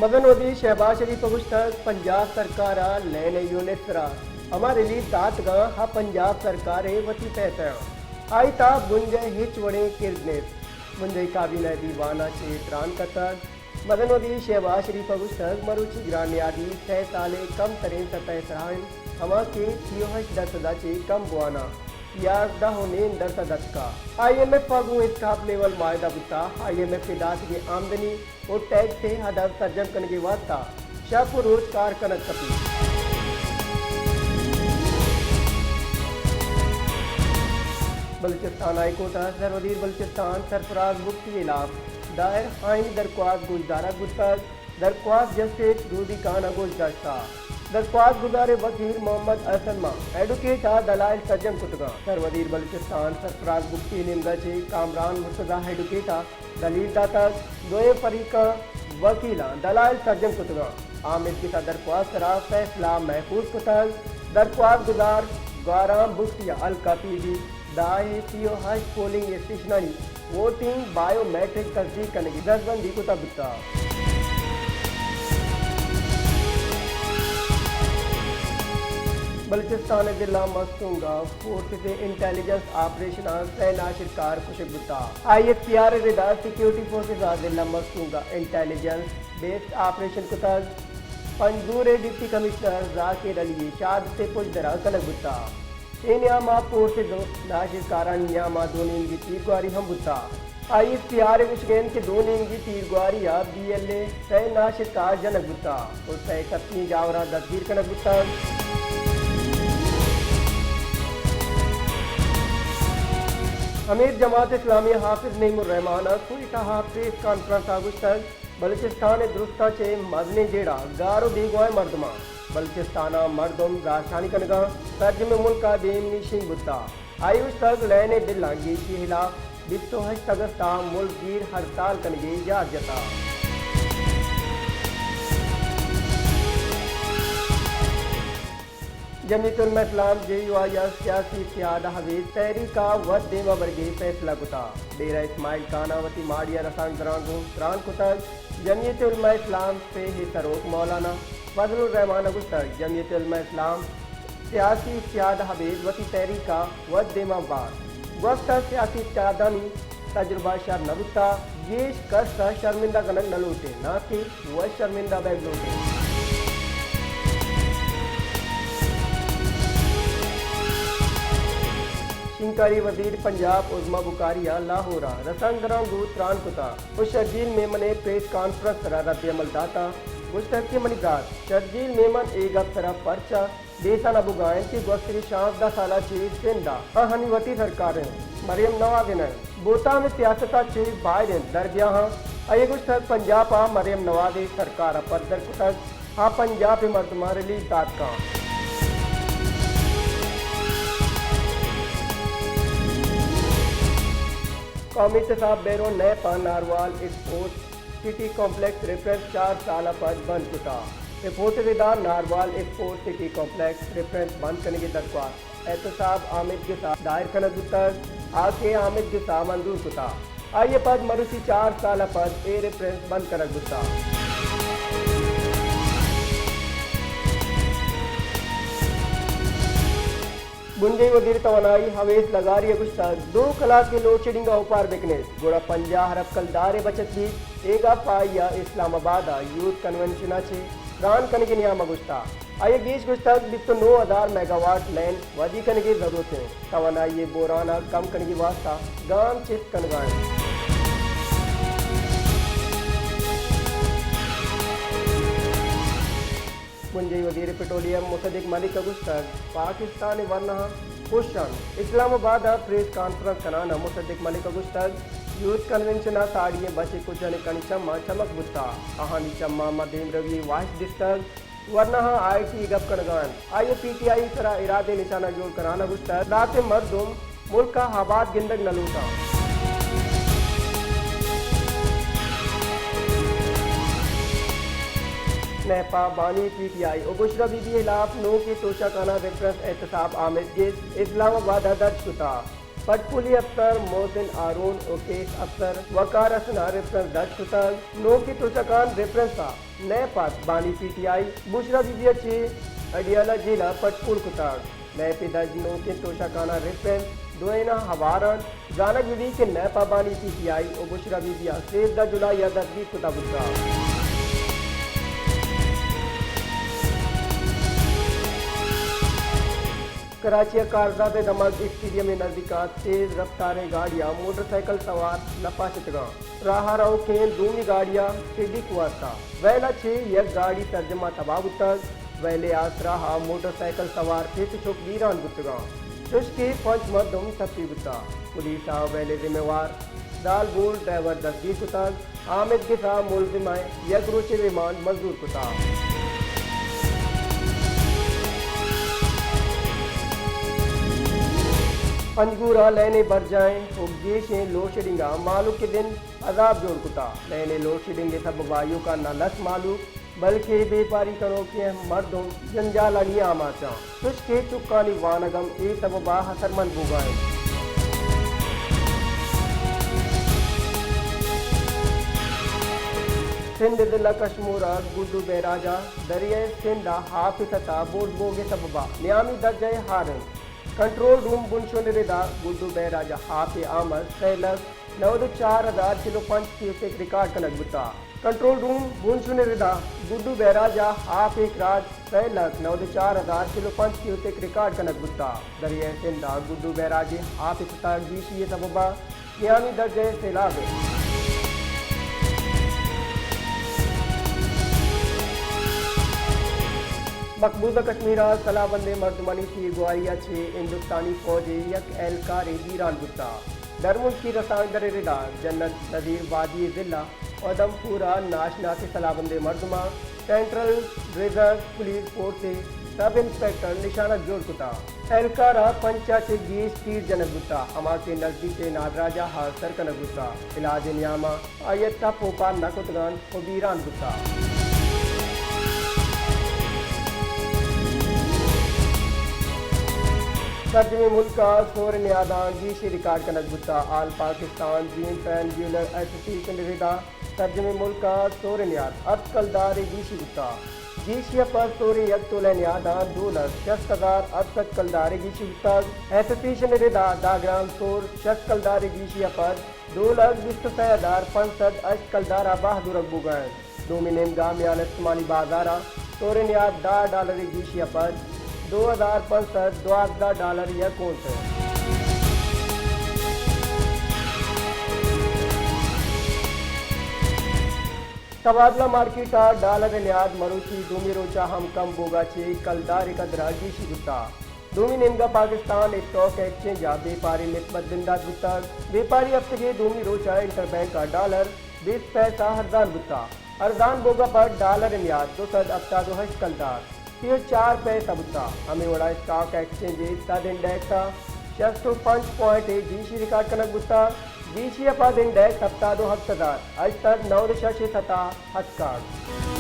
मदनवदी शहबाज शरीफ गुश्तक पंजाब सरकार लैन यूनिट सरा हमारे लिए दातगा हा पंजाब सरकार वती पैसा आई ता बुंज हिच वड़े किरनेस बुंज काबीना दीवाना चे त्रान कतर मदनवदी शहबाज शरीफ गुश्तक मरुची ग्रानियादी 6 साले कम तरीन सतह सराहन हमा के 30% चे कम बुआना 11 होने दरसदत का IMF फागू स्टाफ लेवल मायदा बुता IMF के दात की आमदनी और टैक्स से हदफ सर्जम करने के वास्ता शफ रोजगार कनक कपी बलूचिस्तान हाईकोर्ट सरवदीर बलूचिस्तान सरफराज मुफ्ती इलाफ दायर आइन दरख्वास्त गुजदारा गुस्तक दरख्वास्त जस्टिस रूदी खान गुजदाश्ता दरख्वास्त गुजारे वकील मोहम्मद असलमा एडवोकेट दलाइल सज्जम कुतगा सरवदीर बलूचिस्तान सरफराज मुफ्ती निमगचे कामरान मुर्तजा एडवोकेटा दलील दाता दोए फरीका वकीला दलाइल सज्जम कुतगा आमिर की दरख्वास्त सरा फैसला महफूज कुतग दरख्वास्त गुजार गाराम बुख्तिया अल कपीदी दाए पीओ हज पोलिंग स्टेशनरी वोटिंग बायोमेट्रिक तस्दीक करने की दसबंदी को तबता बलूचिस्तान जिला मस्तूंगा फोर्स से इंटेलिजेंस ऑपरेशन सेना शिकार कुशबुता IFPR रिदा सिक्योरिटी फोर्सेस जिला मस्तूंगा इंटेलिजेंस बेस्ड ऑपरेशन कुतज पंजूर डिप्टी कमिश्नर जाकिर अली शाद से पुजदरा कलगुता नियामा फोर्सेस नाशिकार नियामा दोनी की तीरगुआरी हम बुता IFPR उशगेन के दो नेंगी तीरगुआरी BLA सेना शिकार जनक बुता और सह कतनी जावरा दसगीर कनक बुता अमीर जमात इस्लामी हाफिज नईमुर रहमान कोयटा प्रेस कॉन्फ्रेंस आगुश्तक बलूचिस्तान दुरुस्ता चे मजने जेड़ा गारो दीगवाय मर्दमा बलूचिस्ताना मर्दम राजधानी कनगा तर्जमे मुल्का बेमनी सिंह बुत्ता आयुष तक लेने दिल्लांगी की खिलाफ 28 अगस्त मुल्क गिर हड़ताल कनगे याद जता जमीयतुल इस्लाम JUI सियासी क़यादा हवीज तहरीका वत देवा वर्गे फैसला कुता डेरा इस्माइल कानावती माड़िया रसान दरांगो त्रान कुतक जमीयतुल इस्लाम पे सरोक मौलाना फजलुर रहमान गुस्तक जमीयतुल इस्लाम सियासी क़यादा हवीज वती तहरीका वत देवा बार वक्त सियासी क़यादानी तजुर्बा शर नबुता येश कस्ता शर्मिंदा कनक न लूटे ना कि वह शर्मिंदा बैग लूटे शिंकारी वजीर पंजाब उज़मा बुकारिया लाहौरा रसंगरा त्रान कुता उस शर्जील मेमन प्रेस कॉन्फ्रेंस करा रद्द अमल दाता मुश्तक के मनिकात शर्जील मेमन एक अफसरा पर्चा देसा न बुगायन की गुज़श्ता 16 साल चीज जिंदा हनी वती सरकार मरियम नवाज बोता में सियासता चीज बाहर दरगिया अये गुश्तक पंजाब मरियम नवाज सरकार पर दर कुतक हाँ पंजाब मर्दमा रिलीज दात का कौमी इंतखाब बैरो नए पान Narowal sports city complex reference 4 साल पर बंद कुता रिपोर्ट विदार Narowal sports city complex reference बंद करने की दरख्वास्त एहतसाब आमिद के साथ दायर करना गुतर आके आमिद के साथ मंजूर कुता आइए पद मरुसी 4 साल पर ए रेफरेंस बंद करना गुता बुंदे वजीर तवानाई हवेस लगारी गुश्तार 2 कलाक के लोड शेडिंग का उपार बिकनेस गोड़ा 50 हरफ कलदारे बचत भी एगा पाइया इस्लामाबाद यूथ कन्वेंशन छे रान कन के नियाम गुश्ता आइए गीश गुश्तक 9,000 मेगावाट लैंड वदी कन की जरूरत है तवानाई ये बोराना कम कन की वास्ता गाम चित कनगान मुंजई वजीर पेट्रोलियम मुसद्दिक मलिक गुश्तक पाकिस्तान वरना क्वेश्चन इस्लामाबाद प्रेस कॉन्फ्रेंस कनाना मुसद्दिक मलिक गुश्तक यूथ कन्वेंशन साड़िए बचे कुछ कनी चम्मा चमक बुत्ता कहानी चम्मा मदीम रवि वाइस डिस्टर्ब वरना IT गप कनगान आइए PTI सरा इरादे निशाना जोड़ कराना गुश्तक रात मर्दुम मुल्क का आबाद गिंदक नलूता नेपा बानी PTI और बुशरा बीबी खिलाफ नो की तोशाखाना रेफरेंस एहतसाब आमिद गेस इस्लामाबाद दर्ज कुता पटपुली अफसर मोहसिन आरून और केस अफसर वकार हसना रेफरेंस दर्ज कुताल नो की तोशकान रेफरेंस था नए पास बानी पीटीआई बुशरा बीबी चे अडियाला जिला पटपुल कुताल नए पे दर्ज नो के तोशकाना रेफरेंस दोना हवारन जानक बीबी के नए पाबानी पीटीआई और बुशरा बीबी 13 जुलाई या 10 कुताबुता कराची कारजाद दमक स्टेडियम में नजदीका तेज रफ्तारें गाड़ियां मोटरसाइकिल सवार नपाशतगा राहराओं के दूनी गाड़ियां सिड्डी कुआसा वैला छे यक गाड़ी तर्जमा तबाह तक वैले आसरा मोटरसाइकिल सवार फिर चुक वीरान गुतगा चुस्के पंच मदम सफी गुता पुलिस वैले जिम्मेवार दाल बोल ड्राइवर दस्ती कुताग आमिद के साथ मुलजिमाए यक रोचे रिमांड मजदूर कुता पंजगूरा लेने बढ़ जाएं और गेशें लोड शेडिंगा मालूम के दिन अजाब जोड़ कुता लेने लोड शेडिंग के सब वायु का न लस मालूम बल्कि बेपारी करो के मर्दों जंजाल अनिया माचा कुछ के चुकानी वानगम ए सब बा हसरमंद बुगाए सिंध दिला कश्मीरा गुड्डू बेराजा दरिया सिंधा हाफिसता बोर्ड बोगे सबबा नियामी दर्जे हारन कंट्रोल रूम बुनशुन रिदा गुड्डू बेराजा हाफे आमद सैलक 94,000 किलो पंच क्यूसेक रिकॉर्ड कनक बुता कंट्रोल रूम बुनशुन रिदा गुड्डू बेराजा हाफे राज सैलक 94,000 किलो पंच क्यूसेक रिकॉर्ड कनक बुता दरिया सिंधा गुड्डू बेराजे हाफे सताक जीशी सबबा नियामी दर्जे सैलाब मकबूजा कश्मीरा सलाबंदे मर्दमनी की गुआरिया छे हिंदुस्तानी फौजी यक एहलकार वीरान गुत्ता दरमुल की रसान दर रिदा जन्नत नजीर वादी जिला उधमपुरा नाशना के सलाबंदे मर्दमा सेंट्रल रिजर्व पुलिस फोर्स से सब इंस्पेक्टर निशाना जोड़ कुता एहलकारा पंचा से 20 तीर जनक गुत्ता हमा के नजदीक से नादराजा हार सरकन गुत्ता इलाज नियामा आयता पोपा नकुतगान और वीरान गुत्ता तर्जमे मुल्क का सोर न्यादान जीशी रिकॉर्ड कनक गुत्ता all Pakistan gems and jeweller association रिदा तर्जमे मुल्क का सोर न्याद अतकलदार जीशी गुत्ता जीशिया पर सोरे यक तोले न्यादान 2,60,000 अतकत कलदार जीशी गुत्ता एसोसिएशन रिदा दाग्राम सोर शख्स कलदार जीशिया पर 2,26,500 अतकलदार बहादुर बुगैन डोमिनेम गामियान इस्तेमाली बाजारा सोरे न्याद $10 जीशिया पर 2,500 $2,000 या कौन से तबादला मार्केट डॉलर न्याद मरुची दूमी रोचा हम कम बोगा छे कलदार कदरा जीशी गुत्ता दूमी निमगा पाकिस्तान स्टॉक एक्सचेंज व्यापारी निस्बत बिंदा गुत्ता व्यापारी हफ्ते दूमी रोचा इंटरबैंक का $20 पैसा हरदान गुत्ता हरदान बोगा पर डॉलर न्याद 278 कलदार 4 बुता हमें वड़ा स्टॉक एक्सचेंज तद इंडेक्स 65.1 जीशी रिकॉर्ड कनक बुता जीशी अपद इंडेक्स 72,000 आज तक 9.7 हथ कार्ड